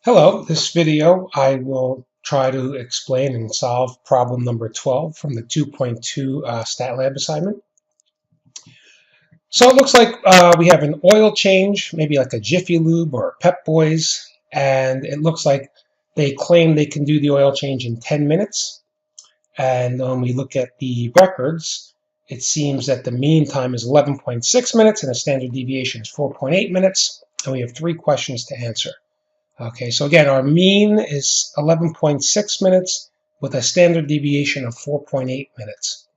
Hello, this video I will try to explain and solve problem number 12 from the 2.2 StatLab assignment. So it looks like we have an oil change, maybe like a Jiffy Lube or Pep Boys, and it looks like they claim they can do the oil change in 10 minutes. And when we look at the records, it seems that the mean time is 11.6 minutes and the standard deviation is 4.8 minutes, and we have 3 questions to answer. Okay, so again, our mean is 11.6 minutes with a standard deviation of 4.8 minutes.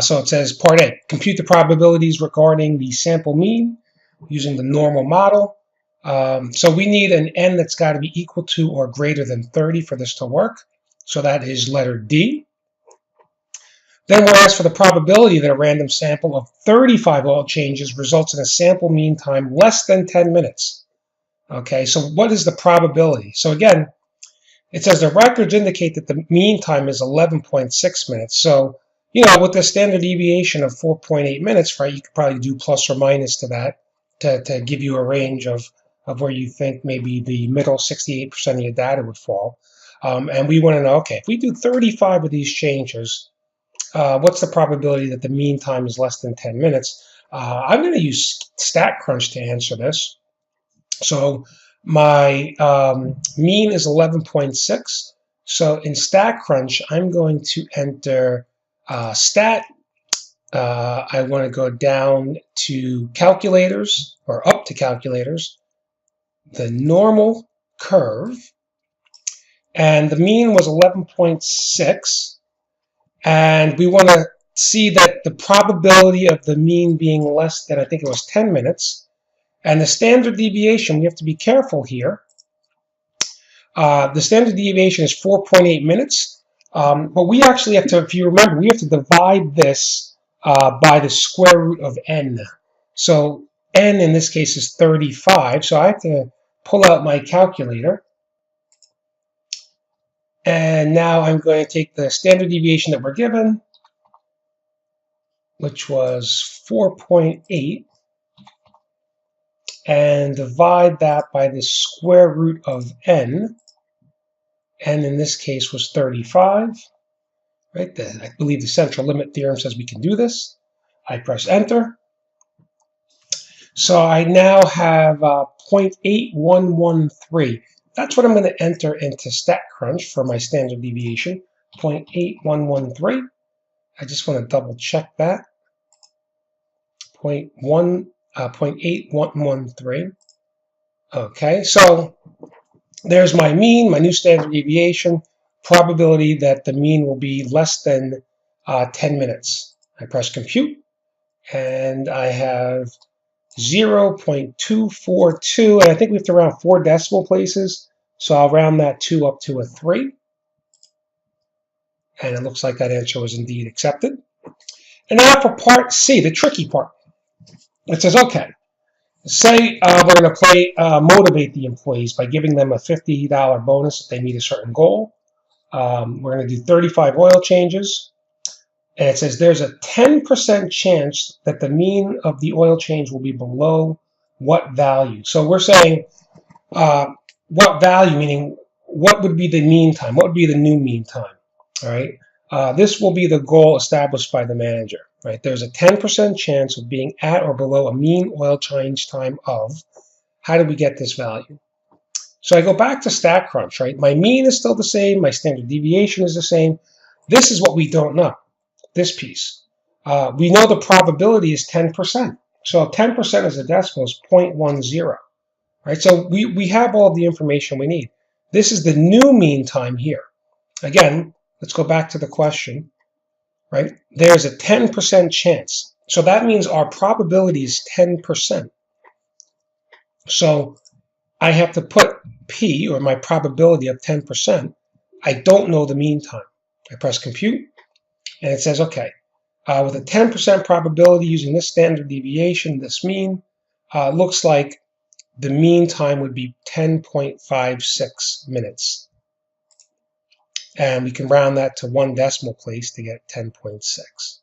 So it says part A, compute the probabilities regarding the sample mean using the normal model. So we need an n that's got to be equal to or greater than 30 for this to work. So that is letter D. Then we're asked for the probability that a random sample of 35 oil changes results in a sample mean time less than 10 minutes. Okay, so what is the probability? So again, it says the records indicate that the mean time is 11.6 minutes. So, with the standard deviation of 4.8 minutes, right, you could probably do plus or minus to that to give you a range of where you think maybe the middle 68% of your data would fall. And we want to know, okay, if we do 35 of these changes, what's the probability that the mean time is less than 10 minutes? I'm going to use StatCrunch to answer this. So my mean is 11.6. So in StatCrunch, I'm going to enter stat. I want to go down to calculators, or up to calculators, the normal curve. And the mean was 11.6. And we want to see that the probability of the mean being less than, I think it was 10 minutes. And the standard deviation, we have to be careful here. The standard deviation is 4.8 minutes. But we actually have to, if you remember, we have to divide this by the square root of n. So n in this case is 35. So I have to pull out my calculator. And now I'm going to take the standard deviation that we're given, which was 4.8. and divide that by the square root of n. N in this case was 35. Right? I believe the central limit theorem says we can do this. I press enter. So I now have 0.8113. That's what I'm going to enter into StatCrunch for my standard deviation, 0.8113. I just want to double check that. 0.8113. Okay, so there's my mean, my new standard deviation, probability that the mean will be less than 10 minutes. I press compute, and I have 0.242, and I think we have to round 4 decimal places, so I'll round that 2 up to a 3. And it looks like that answer was indeed accepted. And now for part C, the tricky part. It says, okay, say we're going to motivate the employees by giving them a $50 bonus if they meet a certain goal. We're going to do 35 oil changes. And it says there's a 10% chance that the mean of the oil change will be below what value. So we're saying what value, meaning what would be the mean time? What would be the new mean time? All right. This will be the goal established by the manager. Right? There's a 10% chance of being at or below a mean oil change time of. How do we get this value? So I go back to StatCrunch. Right? My mean is still the same. My standard deviation is the same. This is what we don't know. This piece. We know the probability is 10%. So 10% as a decimal is 0.10. Right? So we have all the information we need. This is the new mean time here. Again, let's go back to the question. Right? There's a 10% chance. So that means our probability is 10%. So I have to put P, or my probability of 10%. I don't know the mean time. I press compute, and it says, okay, with a 10% probability using this standard deviation, this mean, looks like the mean time would be 10.56 minutes. And we can round that to 1 decimal place to get 10.6.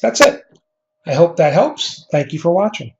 That's it. I hope that helps. Thank you for watching.